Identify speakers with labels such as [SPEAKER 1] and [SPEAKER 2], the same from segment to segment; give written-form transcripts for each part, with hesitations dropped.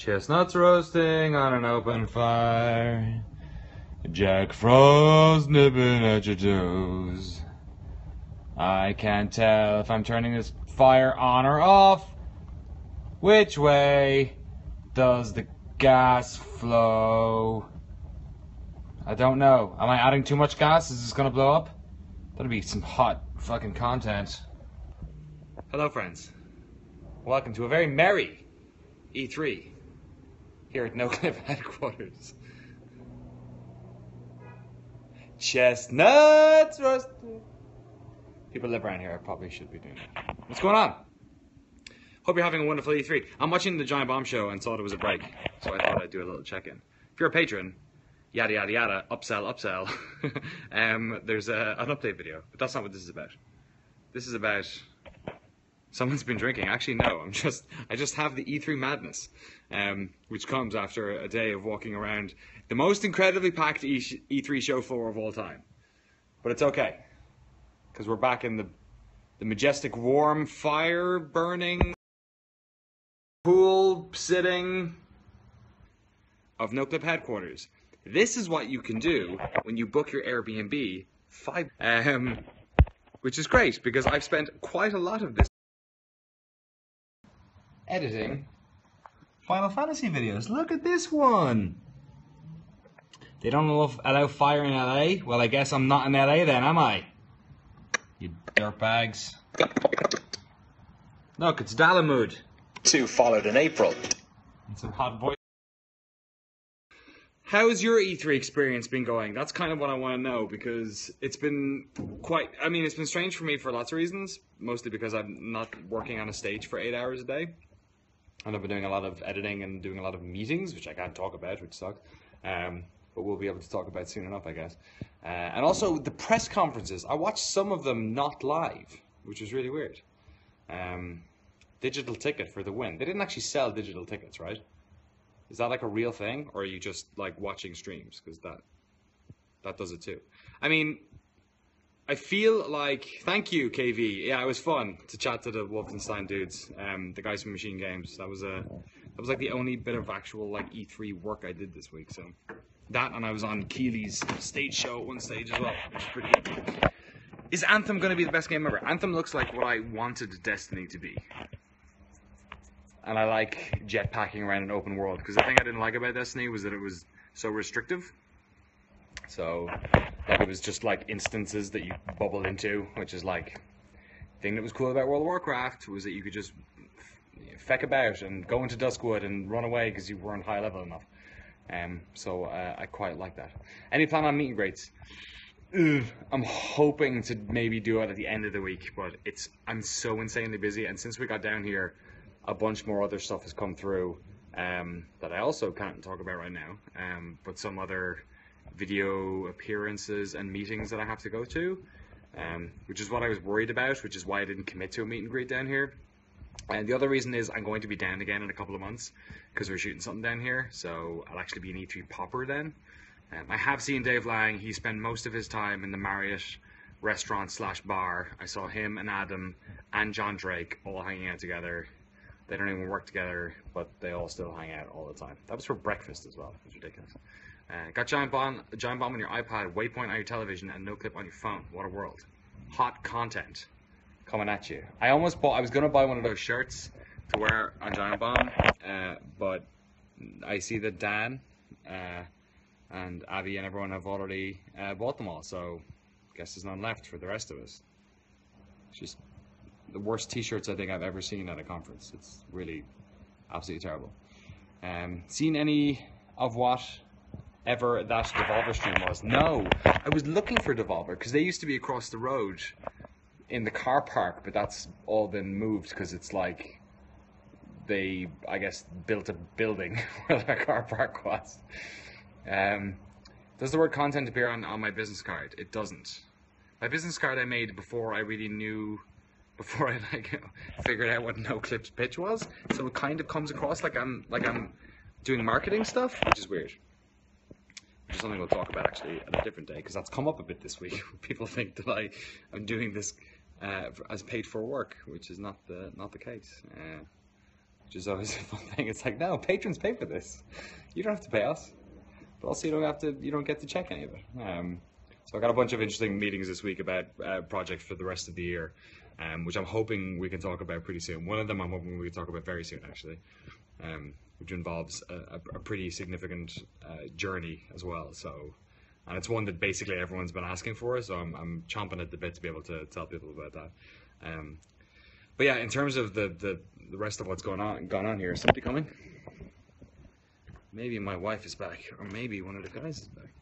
[SPEAKER 1] Chestnuts roasting on an open fire. Jack Frost nipping at your toes. I can't tell if I'm turning this fire on or off. Which way does the gas flow? I don't know. Am I adding too much gas? Is this gonna blow up? That'll be some hot fucking content. Hello friends. Welcome to a very merry E3 here at No Clip headquarters. Chestnuts roasted. People live around here. I probably should be doing that. What's going on? Hope you're having a wonderful E3. I'm watching the Giant Bomb show and thought it was a break, so I thought I'd do a little check-in. If you're a patron, yada yada yada, upsell, upsell. There's an update video, but that's not what this is about. This is about someone's been drinking. Actually, no. I just have the E3 madness, which comes after a day of walking around the most incredibly packed E3 show floor of all time. But it's okay, because we're back in the majestic, warm, fire-burning, pool sitting of No Clip headquarters. This is what you can do when you book your Airbnb, which is great because I've spent quite a lot of this editing Final Fantasy videos. Look at this one. They don't allow fire in LA? Well, I guess I'm not in LA then, am I? You dirtbags. Look, it's Dalamud.
[SPEAKER 2] 2 followed in April.
[SPEAKER 1] And some hot boy. How's your E3 experience been going? That's kind of what I want to know, because it's been it's been strange for me for lots of reasons. Mostly because I'm not working on a stage for 8 hours a day. And I've been doing a lot of editing and doing a lot of meetings, which I can't talk about, which sucks. But we'll be able to talk about soon enough, I guess. And also the press conferences. I watched some of them not live, which was really weird. Digital ticket for the win. They didn't actually sell digital tickets, right? Is that like a real thing, or are you just like watching streams? Because that does it too. I mean, I feel like, thank you KV. Yeah, it was fun to chat to the Wolfenstein dudes, the guys from Machine Games. That was like the only bit of actual like E3 work I did this week. So that, and I was on Keely's stage show at one stage as well, which is pretty good. Is Anthem going to be the best game ever? Anthem looks like what I wanted Destiny to be. And I like jetpacking around an open world, because the thing I didn't like about Destiny was that it was so restrictive. So, like, it was just like instances that you bubble into, which is like, the thing that was cool about World of Warcraft was that you could just feck about and go into Duskwood and run away because you weren't high level enough. So I quite like that. Any plan on meet and greets? I'm hoping to maybe do it at the end of the week, but I'm so insanely busy, and since we got down here, a bunch more other stuff has come through that I also can't talk about right now, but some other video appearances and meetings that I have to go to, which is what I was worried about, which is why I didn't commit to a meet and greet down here. And the other reason is I'm going to be down again in a couple of months because we're shooting something down here, so I'll actually be an E3 popper then. I have seen Dave Lang. He spent most of his time in the Marriott restaurant/bar. I saw him and Adam and John Drake all hanging out together. They don't even work together, but they all still hang out all the time. That was for breakfast as well. It was ridiculous. Got Giant Bomb on your iPad, Waypoint on your television, and No Clip on your phone. What a world. Hot content coming at you. I was going to buy one of those shirts to wear on Giant Bomb, but I see that Dan and Abby and everyone have already bought them all, so I guess there's none left for the rest of us. It's just the worst t-shirts I think I've ever seen at a conference. It's really absolutely terrible. Seen any of what ever that Devolver stream was? No, I was looking for Devolver because they used to be across the road in the car park, but that's all been moved because it's like they, I guess, built a building where their car park was. Does the word content appear on my business card? It doesn't. My business card I made before I really knew, before I figured out what No Clip's pitch was, so it kind of comes across like I'm doing marketing stuff, which is weird. Which is something we'll talk about actually at a different day, because that's come up a bit this week. People think that I'm doing this as paid for work, which is not the case. which is always a fun thing. It's like, no, patrons pay for this. You don't have to pay us, but also you don't get to check any of it. So I got a bunch of interesting meetings this week about projects for the rest of the year, which I'm hoping we can talk about pretty soon. One of them I'm hoping we can talk about very soon, actually, which involves a pretty significant journey as well. So, and it's one that basically everyone's been asking for, so I'm chomping at the bit to be able to tell people about that. But yeah, in terms of the rest of what's gone on here, is somebody coming? Maybe my wife is back, or maybe one of the guys is back.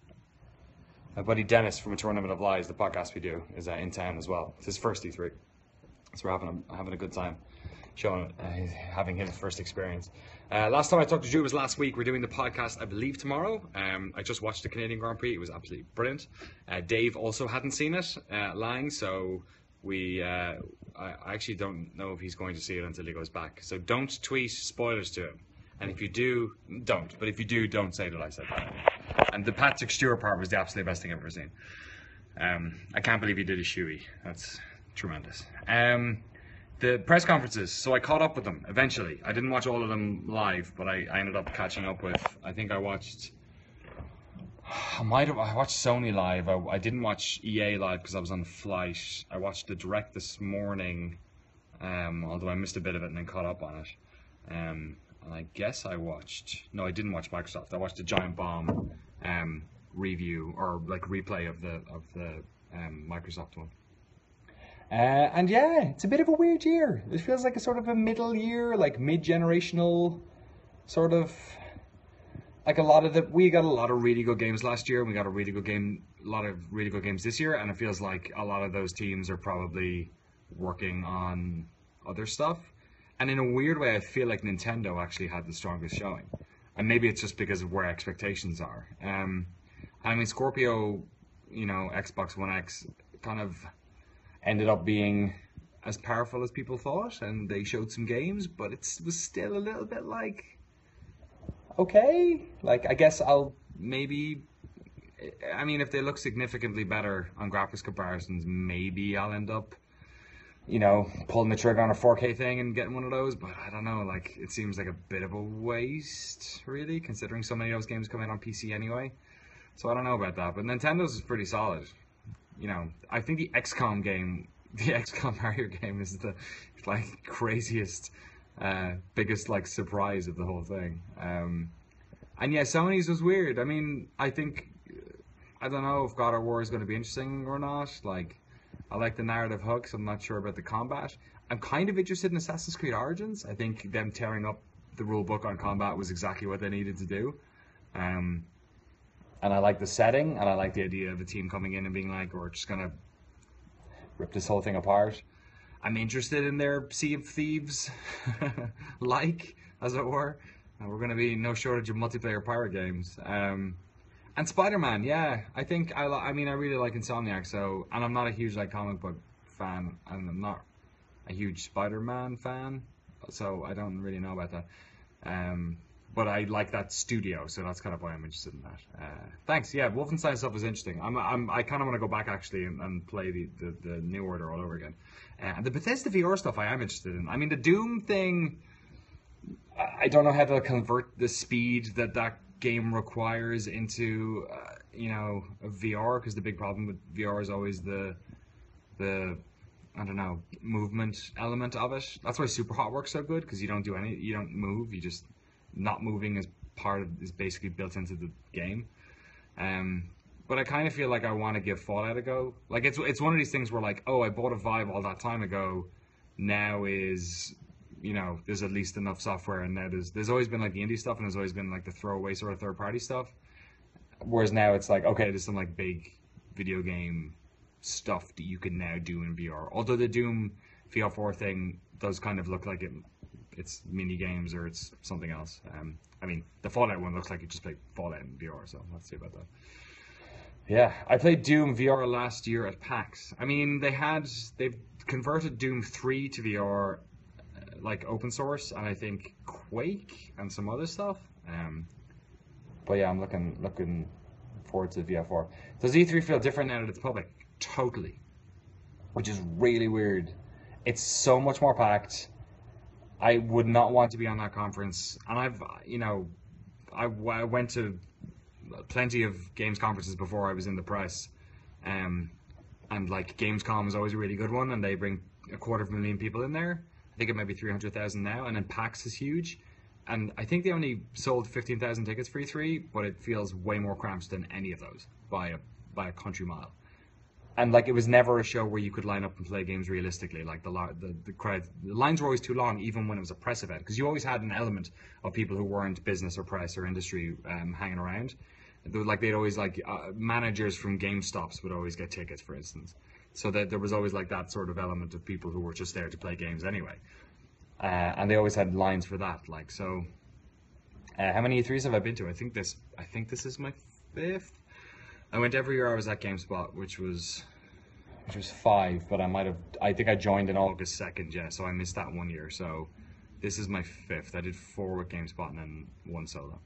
[SPEAKER 1] My buddy Dennis from A Tournament of Lies, the podcast we do, is in town as well. It's his first E3, so we're having a good time, having his first experience. Last time I talked to Drew was last week. We're doing the podcast, I believe, tomorrow. I just watched the Canadian Grand Prix. It was absolutely brilliant. Dave also hadn't seen it, Lang, so I actually don't know if he's going to see it until he goes back. So don't tweet spoilers to him. And if you do, don't. But if you do, don't say that I said that. And the Patrick Stewart part was the absolute best thing I've ever seen. I can't believe he did a shoey. That's tremendous. The press conferences, so I caught up with them eventually. I didn't watch all of them live, but I ended up catching up with, I think I watched Sony live. I didn't watch EA live because I was on the flight. I watched the Direct this morning, although I missed a bit of it and then caught up on it. And I guess I didn't watch Microsoft. I watched the Giant Bomb review or like replay of the Microsoft one. And yeah, it's a bit of a weird year. It feels like a sort of a middle year, like mid-generational sort of. Like we got a lot of really good games last year, and we got a lot of really good games this year, and it feels like a lot of those teams are probably working on other stuff. And in a weird way, I feel like Nintendo actually had the strongest showing. And maybe it's just because of where expectations are. I mean, Scorpio, Xbox One X kind of ended up being as powerful as people thought, and they showed some games, but it was still a little bit like, okay, like I guess if they look significantly better on graphics comparisons, maybe I'll end up pulling the trigger on a 4K thing and getting one of those, but I don't know, like, it seems like a bit of a waste, really, considering so many of those games come out on PC anyway. So I don't know about that, but Nintendo's is pretty solid. I think the XCOM Mario game is the, like, craziest, biggest, like, surprise of the whole thing. And yeah, Sony's was weird. I mean, I don't know if God of War is going to be interesting or not, like, I like the narrative hooks. I'm not sure about the combat. I'm kind of interested in Assassin's Creed Origins. I think them tearing up the rule book on combat was exactly what they needed to do. And I like the setting, and I like the idea of a team coming in and being like, we're just going to rip this whole thing apart. I'm interested in their Sea of Thieves, as it were. We're going to be no shortage of multiplayer pirate games. And Spider-Man, yeah, I think I really like Insomniac. So, and I'm not a huge comic book fan, and I'm not a huge Spider-Man fan, so I don't really know about that. But I like that studio, so that's kind of why I'm interested in that. Thanks. Yeah, Wolfenstein stuff is interesting. I kind of want to go back actually and play the New Order all over again. And the Bethesda VR stuff I am interested in. I mean, the Doom thing, I don't know how to convert the speed that game requires into a VR, because the big problem with VR is always the I don't know, movement element of it. That's why Super Hot works so good, because you don't move, you just not moving is basically built into the game. But I kind of feel like I want to give Fallout a go. Like it's one of these things where like, oh, I bought a Vive all that time ago, now is there's at least enough software, and now there's always been like the indie stuff, and there's always been like the throwaway sort of third party stuff. Whereas now it's like, okay, there's some like big video game stuff that you can now do in VR. Although the Doom VR4 thing does kind of look like it's mini games or it's something else. I mean, the Fallout one looks like you just played Fallout in VR, so let's see about that. Yeah, I played Doom VR last year at PAX. I mean, they've converted Doom 3 to VR, like open source, and I think Quake and some other stuff. But yeah, I'm looking forward to VR4. Does E3 feel different now that it's public? Totally, which is really weird. It's so much more packed. I would not want to be on that conference. And I went to plenty of games conferences before I was in the press. Um, and like Gamescom is always a really good one, and they bring 250,000 people in there. I think it might be 300,000 now, and then PAX is huge. And I think they only sold 15,000 tickets for E3, but it feels way more cramped than any of those by a country mile. And like it was never a show where you could line up and play games realistically. Like the crowd, the lines were always too long, even when it was a press event, because you always had an element of people who weren't business or press or industry hanging around. Like they'd always managers from GameStops would always get tickets, for instance. So that there was always like that sort of element of people who were just there to play games anyway. And they always had lines for that. Like so, how many E3s have I been to? I think this is my fifth. I went every year I was at GameSpot, which was 5, but I think I joined in August 2nd, yeah, so I missed that 1 year. So this is my fifth. I did 4 with GameSpot and then 1 solo.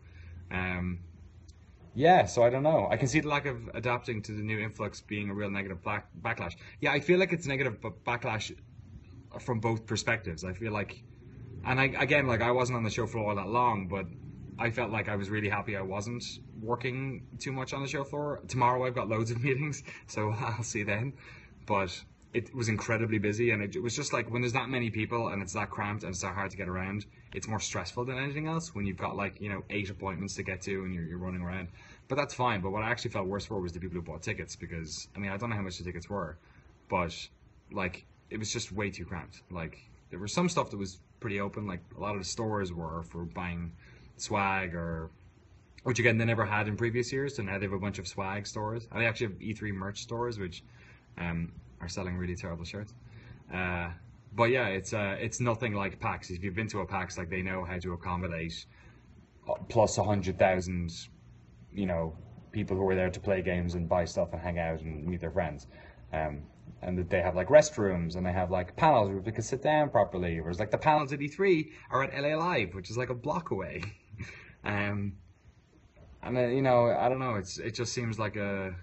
[SPEAKER 1] Yeah, so I don't know. I can see the lack of adapting to the new influx being a real negative backlash. Yeah, I feel like it's negative backlash from both perspectives. I feel like, and I wasn't on the show floor all that long, but I felt like I was really happy I wasn't working too much on the show floor. Tomorrow I've got loads of meetings, so I'll see then. But it was incredibly busy, and it was just like when there's that many people and it's that cramped and it's that hard to get around, it's more stressful than anything else when you've got 8 appointments to get to and you're running around. But that's fine. But what I actually felt worse for was the people who bought tickets, because I don't know how much the tickets were, but like it was just way too cramped. Like there was some stuff that was pretty open, like a lot of the stores were for buying swag, or which again they never had in previous years, and now they have a bunch of swag stores, and they actually have E3 merch stores which are selling really terrible shirts. But yeah, it's nothing like PAX. If you've been to a PAX, like they know how to accommodate plus 100,000 people who are there to play games and buy stuff and hang out and meet their friends. And that they have like restrooms and they have like panels where they can sit down properly. Whereas like the panels at E3 are at LA Live, which is like a block away. And I don't know. It just seems like the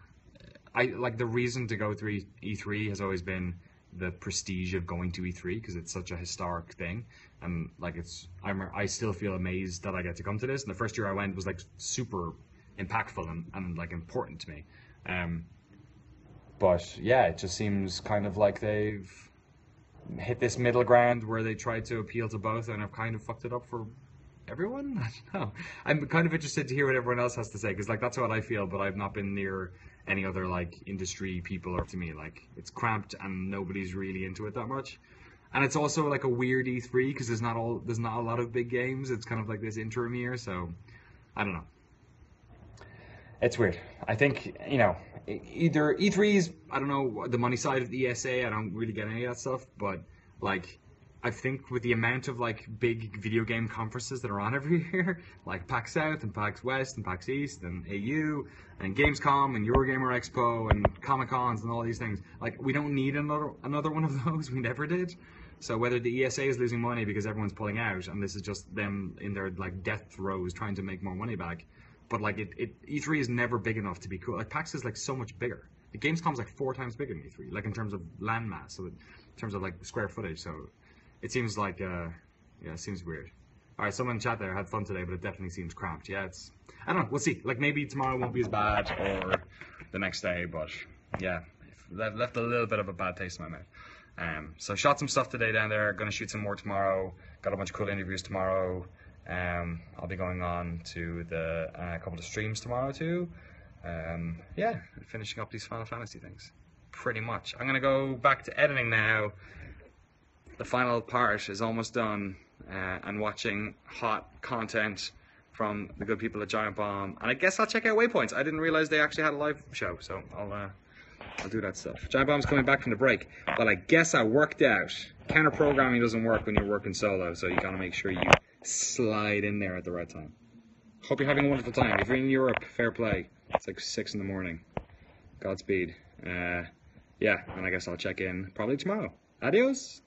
[SPEAKER 1] reason to go through E3 has always been the prestige of going to E3 because it's such a historic thing, and like I still feel amazed that I get to come to this. And the first year I went was like super impactful and like important to me. But yeah, it just seems kind of like they've hit this middle ground where they tried to appeal to both and have kind of fucked it up for everyone. I don't know. I'm kind of interested to hear what everyone else has to say, because like that's what I feel, but I've not been near any other like industry people, or to me like it's cramped and nobody's really into it that much. And it's also like a weird E3 because there's not a lot of big games. It's kind of like this interim year, so I don't know. It's weird. I think, either E3's, I don't know, the money side of the ESA, I don't really get any of that stuff, but like I think with the amount of like big video game conferences that are on every year, like PAX South and PAX West and PAX East and AU and Gamescom and Eurogamer Expo and Comic Cons and all these things, like we don't need another one of those. We never did. So whether the ESA is losing money because everyone's pulling out and this is just them in their like death throes trying to make more money back, but like E3 is never big enough to be cool. Like PAX is like so much bigger. The Gamescom's like 4 times bigger than E3, like in terms of land mass, so in terms of like square footage. So it seems like, it seems weird. All right, someone in chat there had fun today, but it definitely seems cramped. Yeah, I don't know. We'll see. Like maybe tomorrow won't be as bad, or the next day, but yeah, that left a little bit of a bad taste in my mouth. So shot some stuff today down there. Gonna shoot some more tomorrow. Got a bunch of cool interviews tomorrow. I'll be going on to a couple of streams tomorrow too. Finishing up these Final Fantasy things. Pretty much. I'm gonna go back to editing now. The final part is almost done, and watching hot content from the good people at Giant Bomb. And I guess I'll check out Waypoints. I didn't realize they actually had a live show, so I'll do that stuff. Giant Bomb's coming back from the break. Well, I guess I worked out. Counter programming doesn't work when you're working solo, so you gotta make sure you slide in there at the right time. Hope you're having a wonderful time. If you're in Europe, fair play. It's like 6 in the morning. Godspeed. And I guess I'll check in probably tomorrow. Adios.